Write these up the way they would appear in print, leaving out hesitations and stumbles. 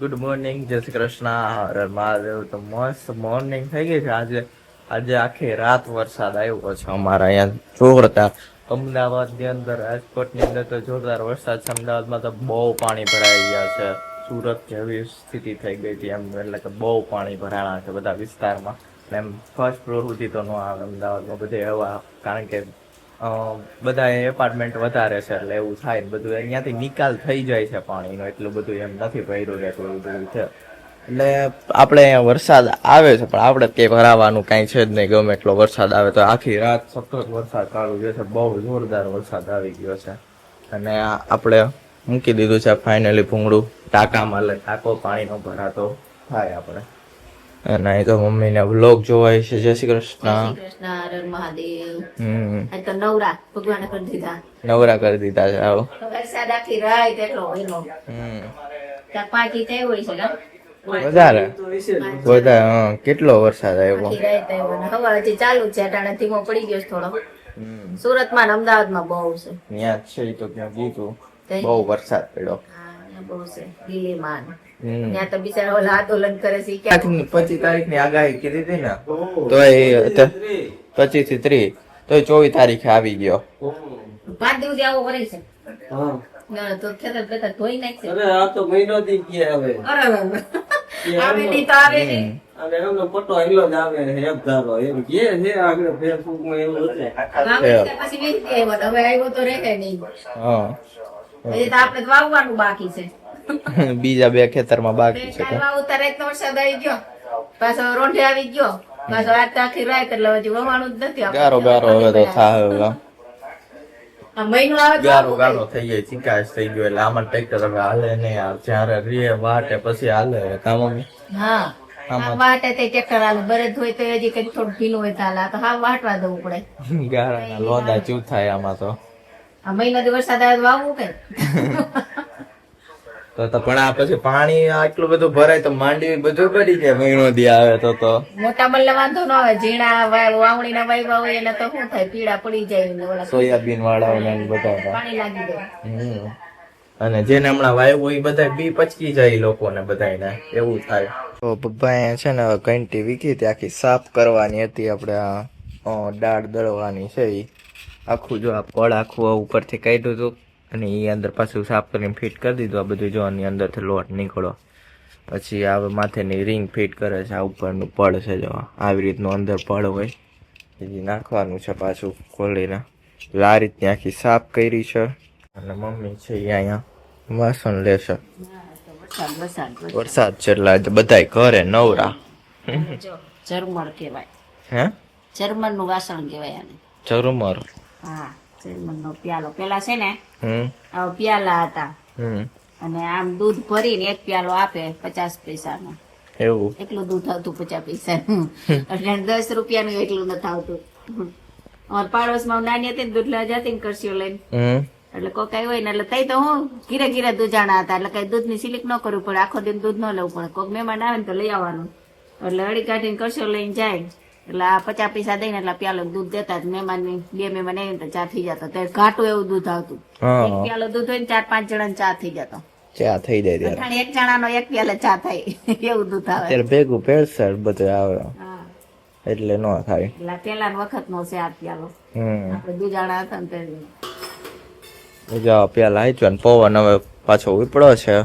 Good morning, જય શ્રી કૃષ્ણ, હર હર મહાદેવ. તો મસ્ત મોર્નિંગ થઈ ગઈ છે આજે. આજે આખી રાત વરસાદ આવ્યો છે અમારા અહીંયા જોરદાર. અમદાવાદ ની અંદર, રાજકોટ ની અંદર તો જોરદાર વરસાદ છે. અમદાવાદમાં તો બહુ પાણી ભરાઈ ગયા છે. સુરત જેવી સ્થિતિ થઈ ગઈ હતી એમ, એટલે કે બહુ પાણી ભરાણા છે બધા વિસ્તારમાં. એમ ફર્સ્ટ ફ્લોર સુધી તો ન આવે અમદાવાદમાં બધે હવા, કારણ કે બધા એપાર્ટમેન્ટ વધારે છે એટલે એવું થાય ને બધું અહીંયાથી નિકાલ થઈ જાય છે પાણીનો, એટલું બધું એમ નથી ભર્યું રહેતું એવું બધું છે. એટલે આપણે અહીંયા વરસાદ આવે છે પણ આપણે કે ભરાવાનું કાંઈ છે જ નહીં. ગમે એટલો વરસાદ આવે તો આખી રાત સતત વરસાદ ચાલુ રહ્યો છે, બહુ જોરદાર વરસાદ આવી ગયો છે. અને આપણે મૂકી દીધું છે ફાઇનલી ભૂંગળું ટાંકામાં, એટલે ટાંકો પાણીનો ભરાતો થાય આપણે. અને અહીં તો મમ્મીને વ્લોગ જોવાય છે. જય શ્રી કૃષ્ણ. હર મહાદેવ. આજ તો નવરા ભગવાને કરી દીધા, નવરા કરી દીધા છે. આવો વરસાદ આખી રાત એટલો એનો ત્યાં 5 ઇંચ આવ્યો છે ને વધારે વધારે. કેટલો વરસાદ આવ્યો? આખી રાત આવ્યો ને હવા હજી ચાલુ જ છે. અટાણે ધીમો પડી ગયો છે થોડો. સુરતમાં ને અમદાવાદમાં બહુ છે. ત્યાં છે તો ક્યાં કીધું બહુ વરસાદ પડ્યો. હા ત્યાં બહુ છે દિલ્હીમાં. ત્યાં તો બિચારા ઓલા આંદોલન કરે છે. 25 તારીખની આગાહી કીધી હતી ને, તો એ 25 થી 30, તો 24 તારીખે આવી ગયો. 5 દિવસ આવો કરે છે. ના તો ખેતર બેતર ધોઈ નાખશે. અરે આ તો મહિનો થી ગયા હવે. અરે આવે નહીં તો આવે નહીં. અને એમનો ફોટો આયલો જ આવે હેપ ધારો એમ કે છે આગળ ફેસબુક માં એવું હશે. પછી વેચી આવ્યો તો હવે આવ્યો તો રહે નહીં. હા, હજી તો આપણે વાવવાનું બાકી છે. બીજા 2 ખેતરમાં બાકી છે. કાલમાં ઉતારે એક વરસાદ આવી ગયો, પાછો રોંઢે આવી ગયો, પાછો આજ તો આખી રાત, એટલે હજી વવાણું જ નથી. ગારો ગારો હવે તો થાય. આ મહિનો આવે તો ગારો ગારો થઈ જાય, ચિકાશ થઈ ગયો, એટલે આમાં ટ્રેક્ટર હવે હાલે નહીં યાર. જ્યારે રે વાટે પછી હાલે કામ. હા આ વાટે તે ટ્રેક્ટર હાલે બરદ હોય તો હજી કઈ થોડું ભીનું હોય તો હાલે. આ તો હા વાટવા દેવું પડે. ગારાના લોંદા ચૂ થાય આમાં તો. આ મહિનો દી વરસાદ આવે તો વાવવું કઈ. તો પણ આ પછી પાણી આટલું બધું ભરાય તો માંડવી બધું પડી જાય મહિનો દી આવે તો. મોટા મલ્લે વાંધો ન આવે. ઝીણા વાવણી ના વાવ્યા હોય એને તો શું થાય, પીડા પડી જાય ને ઓલા સોયાબીન વાળા બધા પાણી લાગી જાય. અને જેને હમણાં વાવ્યું હોય એ બધા બી પચકી જાય લોકોને બધાને, એવું થાય. તો પપ્પા છે ને ઘંટી વીકી હતી, આખી સાફ કરવાની હતી. આપણે આ દાળ દળવાની છે એ આખું જો આ પડ આખું ઉપરથી કાઢ્યું હતું અને એ અંદર પાછું સાફ કરીને ફિટ કરી દીધું. આ બધું જો આની અંદરથી લોટ નીકળો. પછી આ માથેની રિંગ ફિટ કરે છે. આ ઉપરનું પડ છે જો આવી રીતનું અંદર પડ હોય એ નાખવાનું છે પાછું ખોલીને. આ રીતની આખી સાફ કરી છે. અને મમ્મી છે એ અહીંયા વાસણ લેશે. વરસાદ છે એટલે બધાય ઘરે નવરા. ઝરમર કહેવાય. હે, ઝરમર નું વાસણ કહેવાય આને. ઝરમર? હા, ઝરમર નો પ્યાલો. પેલા છે ને આવા પ્યાલા હતા અને આમ દૂધ ભરીને એક પ્યાલો આપે 50 પૈસાનો. એવું? એટલું દૂધ આવતું 50 પૈસાનું. એટલે 10 રૂપિયાનું એટલું નથી આવતું. અમારા પાડોશમાં નાની હતી ને દૂધ લેવા જતી ને કરશીઓ લઈને, એટલે કોઈ કઈ હોય ને એટલે તઈ તો હું ઘીરે ઘીરે દૂધાણા હતા, એટલે કઈ દૂધ ની સિલિક ન કરવું પડે, આખો દિન દૂધ ન લેવું પડે. કોઈક મહેમાન આવે ને તો લઈ આવવાનું. એટલે અડી કાઢીને કરશીઓ લઈને જાય એટલે આ 50 પૈસા દઈને એટલે પ્યાલો દૂધ દેતા. મહેમાન 2 મહેમાન આવીને તો ચા થઈ જતો. ત્યારે ઘાટું એવું દૂધ આવતું. એક પ્યાલો દૂધ હોય ને 4-5 જણા ચા થઈ જતો. ચા થઈ જાય ત્યારે. એક જણાનો એક પ્યાલે ચા થાય એવું દૂધ આવે. ત્યારે ભેગું ભેળસેળ બધું આવે એટલે ન થાય. એટલે પેલા વખત નો છે આ પ્યાલો. આપડે દૂધાણા હતા ને જા પેલા હાચો ને પવન હવે પાછો ઉપડો છે.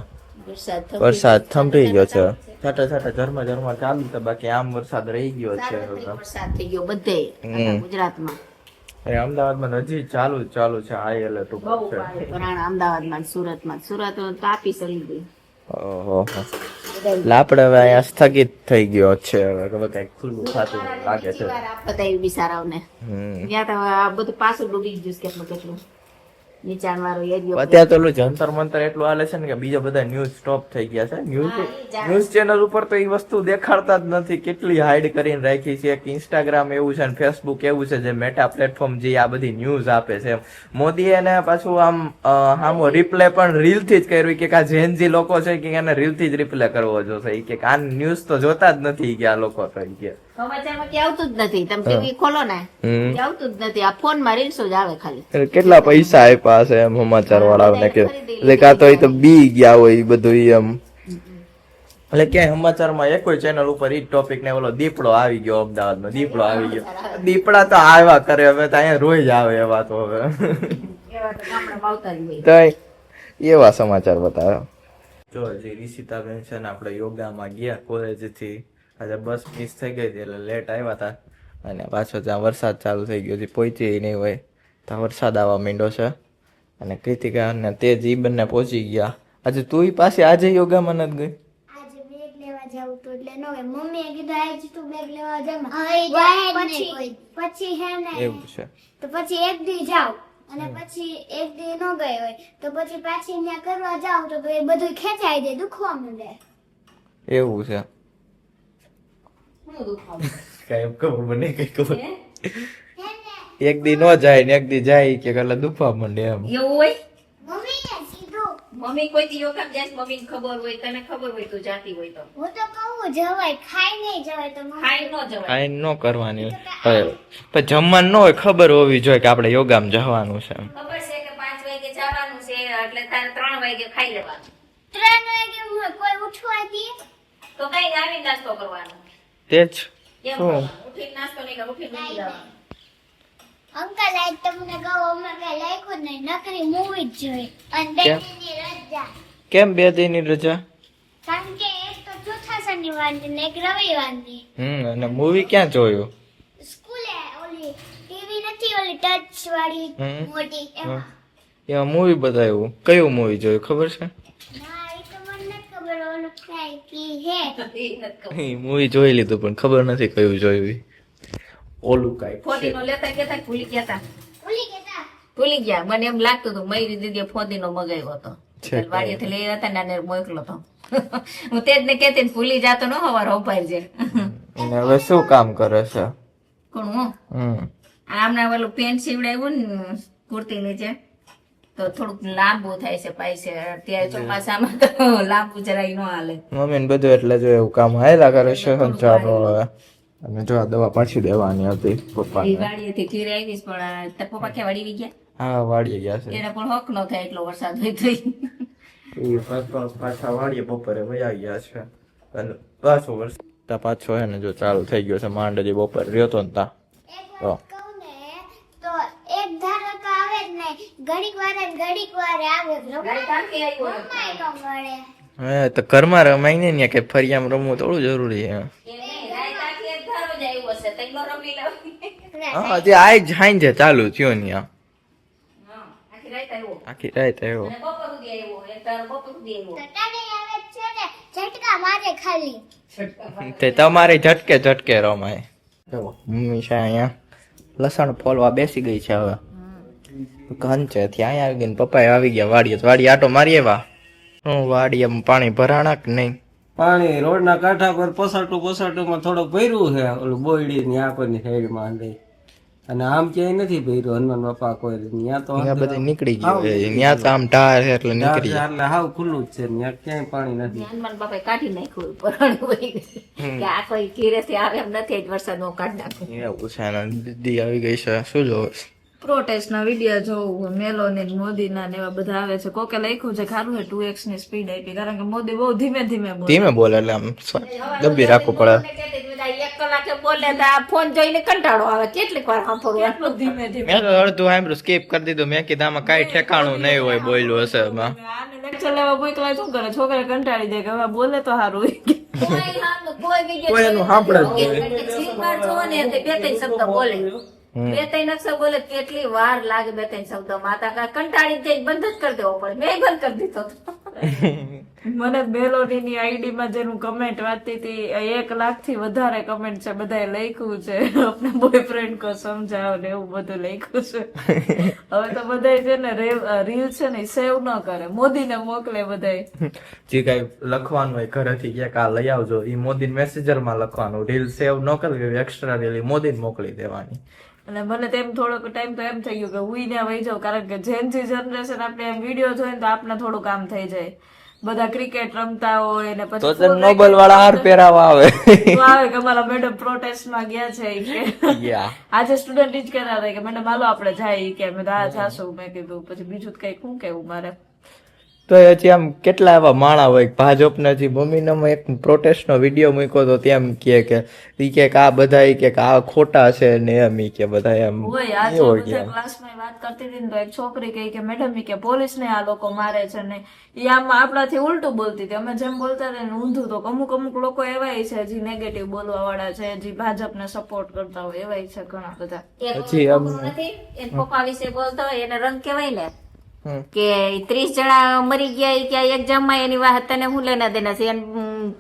વરસાદ થંભી ગયો છે. છાટા છાટા ઝરમર ઝરમર ચાલુ છે. બાકી આમ વરસાદ રહી ગયો છે. વરસાદ થઈ ગયો બધે ગુજરાતમાં. અમદાવાદમાં હજી ચાલુ છે. હાઈ એલર્ટ ઉપર છે. અમદાવાદમાં, સુરતમાં. સુરત તાપી ચડી ગઈ. ઓહો, લાપડ હવે અહીંયા સ્થગિત થઈ ગયો છે. હવે કઈક ખુલ્લું થતું લાગે છે બધા બિચારાઓને. ત્યાં તો આ બધું પાછું ડૂબી ગયું કેટલું કેટલું નીચાણ વાળો એરિયો. અત્યારે તો ઓલું જંતર મંતર એટલું હાલે છે ને કે બીજા બધા ન્યૂઝ સ્ટોપ થઈ ગયા છે. ન્યૂઝ ચેનલ ઉપર તો એ વસ્તુ દેખાડતા જ નથી. કેટલી હાઈડ કરીને રાખી છે. એક ઇન્સ્ટાગ્રામ એવું છે ને ફેસબુક એવું છે જે મેટા પ્લેટફોર્મ જે આ બધી ન્યૂઝ આપે છે. મોદીએ એને પાછું આમ રિપ્લે પણ રીલ થી જ કર્યું કે આ જેનજી લોકો છે કે એને રીલ થી જ રિપ્લે કરવો જોશે. કે આ ન્યૂઝ તો જોતા જ નથી કે આ લોકો તો કે સમાચારમાં કે આવતું જ નથી. તમે ટીવી ખોલો ને કે આવતું જ નથી. આ ફોન માં રીલ્સો જ આવે ખાલી. કેટલા પૈસા આપ્યા છે એમ સમાચાર વાળાને કે કાં તો એ તો બી ગયા હોય બધું એમ. એટલે ક્યાંય સમાચારમાં એક કોઈ ચેનલ ઉપર ઈ ટોપિક ને ઓલો દીપડો આવી ગયો, અમદાવાદનો દીપડો આવી ગયો. દીપડા તો આવ્યા કરે, હવે તો અહીંયા રોજ આવે એવા તો હવે એવા તો ગામડામાં આવતા જ હોય. તો એવા સમાચાર બતાવ્યો. જો હજી રિષિતાબેન છે ને આપણે યોગામાં ગયા કોલેજથી, આજે બસ મિસ થઈ ગઈ હતી એટલે લેટ આવ્યા હતા, અને પાછો ત્યાં વરસાદ ચાલુ થઈ ગયો, હજી પહોંચી નહીં હોય ત્યાં વરસાદ આવવા માંડ્યો છે. અને કૃતિકા અને તેજ ઈ બંને પહોંચી ગયા. આજે તું પાસે આજે યોગામાં નથી ગઈ? આજે બેગ લેવા જાવ તો એટલે નો મમ્મીએ કીધું આજ તું બેગ લેવા જા પછી હે ને એવું છે તો પછી એક દી જાવ અને પછી એક દી નો ગઈ હોય તો પછી પાછી ત્યાં કરવા જાવ તો એ બધું ખેંચાઈ જાય, દુખવા માંડે. એવું છે શું દુખાવું? કઈ ખબર મને કઈ ખબર. એક દી નો જાય ને એક દી જાય કે એટલે દુખવા માંડે એમ. એવું હોય? મમ્મીએ કીધું મમ્મી કોઈ દી યોગા જાય, મમ્મીને ખબર હોય, તને ખબર હોય, તું જાતી હોય તો હું તો કહું જવાય, ખાઈ નહીં જવાય તો મમ્મી ખાઈ ન જવાય. કાંઈ ન કરવાની પણ જમવાનું ન હોય, ખબર હોવી જોઈએ કે આપણે યોગામાં જવાનું છે એમ. ખબર છે કે 5 વાગે જવાનું છે એટલે તારે 3 વાગે ખાઈ લેવાનું. 3 વાગે કોઈ ઉઠવા દે તો કઈ આવી નાસ્તો કરવાનો. તે જ કેમ શું? કરવાનું? ઉઠીને નાસ્તો નહીં કરો, ઉઠીને નહીં જવાનું. અંકલ આજ તમને કહું અમે કઈ લાયકો જ નહીં, નકરી મૂવી જ જોઈ અને બે કેમ? દિનની રજા. કેમ 2 દિનની રજા? કારણ કે એક તો ચોથા શનિવારની ને એક રવિવારની. અને મૂવી ક્યાં જોયું? સ્કૂલે ઓલી ટીવી નથી ઓલી ટચ વાળી હમ. મોટી એમાં. એમાં મૂવી બતાવ્યું. કયું મૂવી જોયું ખબર છે? ના એ તો મને નથી ખબર ઓલું કઈ કી હે. એ નથી ખબર. મૂવી જોઈ લીધું પણ ખબર નથી કયું જોયું ઈ. ઓલું કાંઈ ફોદીનો લેતા ગયા ભૂલી ગયા તા. ઓલી કેતા ભૂલી ગયા. મને એમ લાગતું હતું મયુરી દીદીએ ફોદીનો મગાવ્યો હતો. છે. વાડીએથી લઈ હતા ને આને મોકલો હતો. હું તેજ ને કહેતી ને ભૂલી જાતો ન હવાર હોપાઈ છે. અને હવે શું કામ કરે છે? કોણ હું? આમના ઓલું પેન્ટ સીવડાવ્યું ને કુર્તી નીચે તો થોડુંક લાંબુ થાય છે પાય છે. અત્યારે ચોમાસામાં તો લાંબુ જરાય ન હાલે. મમ્મી ને બધું એટલે જો એવું કામ હાયલા કરે છે સંચારો હવે. અને જો આ દવા પાછી દેવાની હતી એ પપ્પાને. વાડીએથી ઘીરે આવીશ પણ તારા પપ્પા ક્યાં વાડી ગયા? હા વાડીએ ગયા છે. એને પણ હક ન થાય એટલો વરસાદ હોય તો. એ પાછા વાડીએ બપોરે વયા ગયા છે. અને પાછો વરસાદ પાછો હે ને જો ચાલુ થઈ ગયો છે. માંડજી બપોરે રહ્યો તો ને તા એક વાત કહું ને તો એક ધારો તો આવે જ નહીં, ઘડીક વાર આવે ગાડી કાંથી આવ્યો? રમાય ન મળે. હે તો ઘરમાં રમાય ને કે ફરિયામાં રમવું થોડું જરૂરી છે. એ નહીં, રાત આખી એક ધારો જ આવ્યો હશે, તઈ નો રમી લાવી. હા જે આજ જાઈન છે ચાલુ થયો ને આ. હા, આખી રાત આવ્યો. આખી રાત આવ્યો. અને બપોર સુધી આવ્યો. એક ધારો બપોર સુધી આવ્યો. તટાડે આવે જ છે ને ઝટકા મારે ખાલી. તે તમારે ઝટકે રમાય. જો મમ્મી છે અહીંયા લસણ ફોલવા બેસી ગઈ છે હવે. ઘન છે ત્યાં આવી ગઈ ને પપ્પા આવી ગયા વાડીએ. વાડી આટો મારી એવા હું વાડીએ પાણી ભરાણા કે નહીં? પાણી રોડના કાંઠા પર પસાટુમાં થોડુંક ભર્યું છે ઓલું બોયડી ની આપણની સાઈડમાં અંદર. અને આમ ક્યાંય નથી ભર્યું હનુમાન બાપા કોઈ ત્યાં તો ત્યાં બધી નીકળી ગયું ત્યાં તો આમ ઢાર છે એટલે નીકળી ગયું. એટલે હાવ ખુલ્લું જ છે ત્યાં ક્યાંય પાણી નથી. હનુમાન બાપાએ કાઢી નાખ્યું પરાણું હોય કે આ કોઈ ઘીરેથી આવે એમ નથી જ વરસાદ નો કાઢી નાખ્યું. એવું છે ને દીદી આવી ગઈ છે. શું જોવે? પ્રોટેસ્ટ ના વિડીયો જોવું, મેલોની મોદી ના ને એવા બધા આવે છે. કોકે લખ્યું છે ખારું છે 2x ની સ્પીડ આપી, કારણ કે મોદી બહુ ધીમે ધીમે બોલે. ધીમે બોલે એટલે આમ દબી રાખવું પડે. એક કલાકે બોલે તો આ ફોન જોઈને કંટાળો આવે. કેટલીક વાર સાંભળવું એટલું ધીમે ધીમે. મેં તો અડધું સાંભળ્યું સ્કીપ કરી દીધું. મેં કીધું આમાં કાંઈ ઠેકાણું નહીં હોય બોલ્યું હશે એમાં. આને લેક્ચર લેવા મોકલાય શું કરે? છોકરા કંટાળી જાય કે હવે બોલે તો સારું હોય. કોઈ એનું સાંભળે જ ને તે 2-3 શબ્દ બોલે. 2-3 અક્ષર બોલે કેટલી વાર લાગે 2-3 શબ્દ માતા કંટાળી જાય બંધ જ કરી દેવો પડે. મેં બંધ કરી દીધો હતો. મને મેલોની ની આઈડી માં જેનું કમેન્ટ વાંચતી હતી 1 લાખ થી વધારે કમેન્ટ છે. બધાએ લખ્યું છે આપણે બોયફ્રેન્ડ કો સમજાવો ને એવું બધું લખ્યું છે. હવે તો બધાય છે ને રીલ છે ને સેવ ન કરે, મોદીને મોકલે બધાય. જે કઈ લખવાનું હોય ઘરેથી ક્યાંક આ લઈ આવજો એ મોદી મેસેજર માં લખવાનું. રીલ સેવ ન કરવી, એક્સ્ટ્રા રીલ મોદીને મોકલી દેવાની. અને મને તેમ થોડોક ટાઈમ તો એમ થઈ ગયું કે હું ત્યાં વહી જાઉં, કારણ કે જેનજી જનરેશન આપણે એમ વિડીયો જોઈને તો આપણે થોડું કામ થઈ જાય. બધા ક્રિકેટ રમતા હોય ને તો પછી નોબલ વાળા હાર પહેરાવા આવે. તો આવે કે મારા મેડમ પ્રોટેસ્ટ માં ગયા છે ઈ કે યા આજે સ્ટુડન્ટ જ કહેતા હતા કે મેડમ હાલો આપણે જાય ઈ કે મેં હા જાશું. મેં કીધું પછી બીજું તો કઈ શું કેવું મારે. તો હજી આમ કેટલા એવા માણા હોય ભાજપના હજી મમ્મીનામાં એક પ્રોટેસ્ટનો વિડીયો મૂક્યો તો ત્યાં એમ કે ઈ કે આ બધા ઈ કે આ ખોટા છે ને એમ ઈ કે બધા એમ હોય આજે બધા ક્લાસમાં વાત કરતી હતી ને તો એક છોકરી કહી કે મેડમ કે પોલીસ ને આ લોકો મારે છે ને એ આમ આપણાથી ઉલટું બોલતી હતી. અમે જેમ બોલતા હતા ને ઊંધું. તો અમુક લોકો એવાય છે જે નેગેટિવ બોલવા વાળા છે, જે ભાજપને સપોર્ટ કરતા હોય એવાય છે ઘણા બધા. એક પપ્પા વિશે બોલતો હોય એને રંગ કેવાય ને કે 30 જણા મરી ગયા કે એક્ઝામમાં એની વાત તને હું લેના દેના છે.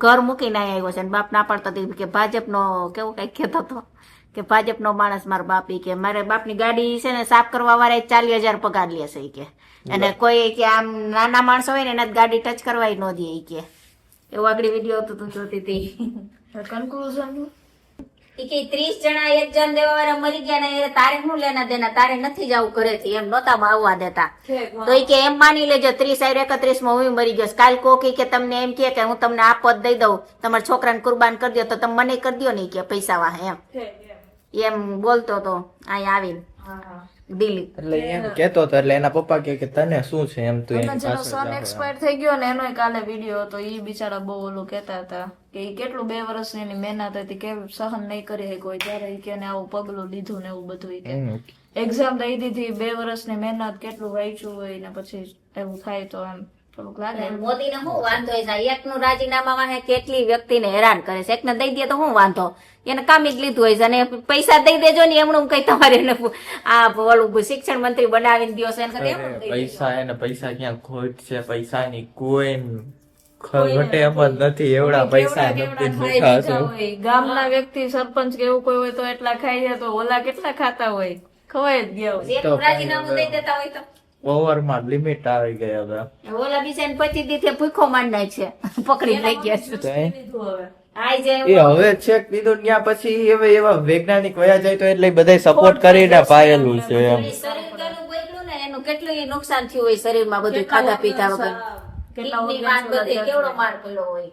ઘર મૂકીને આવ્યો છે બાપ ના પાડતો હતો કે ભાજપનો કેવું કઈ કહેતો હતો કે ભાજપનો માણસ મારો બાપ કે મારે બાપની ગાડી છે ને સાફ કરવા વાળા 40,000 પગાર લે છે કે અને કોઈ કે આમ નાના માણસો હોય ને એના ગાડી ટચ કરવા ન દે કે એવું આગળ વિડીયો હતો તું જોતી હતી. કન્ક્લુઝન કે 30 જણા એક્ઝામ દેવા વાળા મરી ગયા ને તારે શું લેના દેના, તારે નથી જવું ઘરેથી એમ નહોતા આવવા દેતા. તો એ કે એમ માની લેજો 30/31 માં હું મરી ગયો. કાલ કોકી કે તમને એમ કે હું તમને આ પદ દઈ દઉં, તમારા છોકરાને કુરબાન કરી દો તો તમે મને કરી દો નહીં કે પૈસા વાહ એમ બોલતો હતો અહીંયા આવીને દિલ્હી. એટલે એમ કેતો હતો એટલે એના પપ્પા કે તને શું છે એમ તું જેનો સન એક્સપાયર થઈ ગયો ને એનો કાલે વિડીયો હતો. ઈ બિચારા બહુ ઓલું કહેતા હતા કે ઈ કેટલું 2 વર્ષની એની મહેનત હતી કે સહન નહીં કરી કોઈ ત્યારે ઈ કે આવું પગલું લીધું ને એવું બધું. ઈ કે એક્ઝામ દઈ દીધી 2 વર્ષની મહેનત કેટલું વાંચ્યું હોય ને પછી એવું થાય તો એમ થોડુંક લાગે. મોદી ને શું વાંધો છે? એકનું રાજીનામા માં કેટલી વ્યક્તિને હેરાન કરે છે. એકને દઈ દે તો શું વાંધો, એને કામી જ લીધું હોય છે અને પૈસા દઈ દેજો ને એમનું કઈ તમારે આ ઓલું શિક્ષણ મંત્રી બનાવીને દો છે. પૈસા ક્યાં ખોટ છે? પૈસાની કોઈ ઘટે એમ જ નથી. એવડા પૈસા ગામના વ્યક્તિ સરપંચ કે એવું કોઈ હોય તો એટલા ખાઈ જાય તો ઓલા કેટલા ખાતા હોય ખવાય જ ગયા હોય. રાજીનામું દઈ દેતા હોય તો ઓવરમાં લિમિટ આવી ગઈ હવે. ઓલા બીજા 25 દીધે ભૂખો માંડાય છે પકડી લઈ ગયા છે. એ હવે છેક દીધું ત્યાં પછી હવે એવા વૈજ્ઞાનિક વયા જાય તો એટલે બધા સપોર્ટ કરીને પાયેલું છે એમ. એનું કેટલું નુકસાન થયું હોય શરીરમાં બધું ખાધા પીધા વગર કેવડો માર પડ્યો હોય.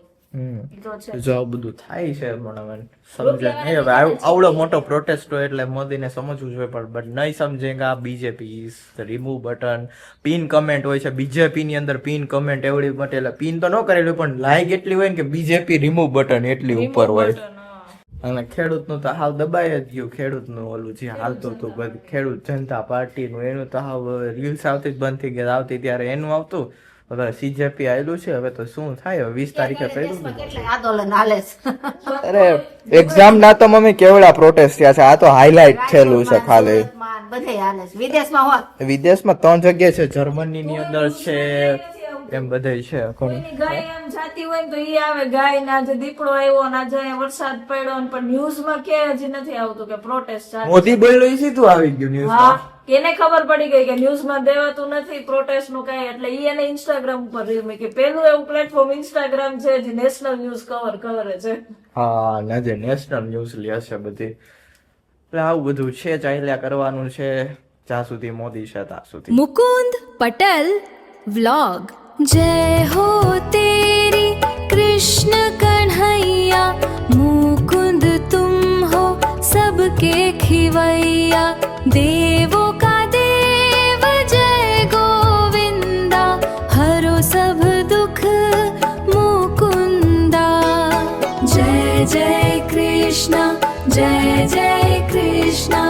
જો આવું બધું થાય છે પણ સમજે નહીં. હવે આવડો મોટો પ્રોટેસ્ટ હોય એટલે મોદીને સમજવું જોઈએ પણ નહીં સમજે કે આ BJP remove button pin comment હોય છે. બીજેપી ની અંદર પિન કમેન્ટ એવડી માટે એટલે પિન તો ન કરેલું પણ લાઈક એટલી હોય ને કે બીજેપી રિમૂવ બટન એટલી ઉપર હોય. અને ખેડૂતનું તો હાવ દબાઈ જ ગયું. ખેડૂતનું ઓલું જે હાલતું હતું બધું ખેડૂત જનતા પાર્ટીનું એનું તો હાવ રીલ્સ આવતી જ બંધ થઈ ગયા. આવતી ત્યારે એનું આવતું. હવે સીજેપી આવેલું છે. હવે તો શું થાય? 20 તારીખે કર્યું આંદોલન હાલે છે. અરે એક્ઝામ ના તો મમ્મી કેવડા પ્રોટેસ્ટ થયા છે. આ તો હાઈલાઇટ થયેલું છે ખાલી. બધે હાલે છે. વિદેશમાં હોત વિદેશમાં 3 જગ્યાએ છે. જર્મની ની અંદર છે એમ બધે છે. ગાય એમ જાતી હોય તો ઈ આવે ગાય ને આજે દીપડો આવ્યો ને આજે વરસાદ પડ્યો પણ ન્યૂઝમાં કે હજી નથી આવતું કે પ્રોટેસ્ટ ચાલે. મોદી બોલ્યો એ સીધું આવી ગયું ન્યૂઝમાં. એને ખબર પડી ગઈ કે ન્યૂઝમાં દેવાતું નથી પ્રોટેસ્ટ નું કઈ એટલે ઈ એને ઇન્સ્ટાગ્રામ ઉપર રીલ મૂકી. પેલું એવું પ્લેટફોર્મ ઇન્સ્ટાગ્રામ છે જે નેશનલ ન્યૂઝ કવર કરે છે. હા ના જે નેશનલ ન્યૂઝ લે છે બધી. એટલે આવું બધું છે ચાલ્યા કરવાનું છે જ્યાં સુધી મોદી છે ત્યાં સુધી. મુકુંદ પટેલ વ્લોગ. जय हो तेरी कृष्ण कन्हैया मुकुंद तुम हो सबके खिवैया देवो का देव जय गोविंदा हरो सब दुख मुकुंदा जय जय कृष्ण जय जय कृष्ण.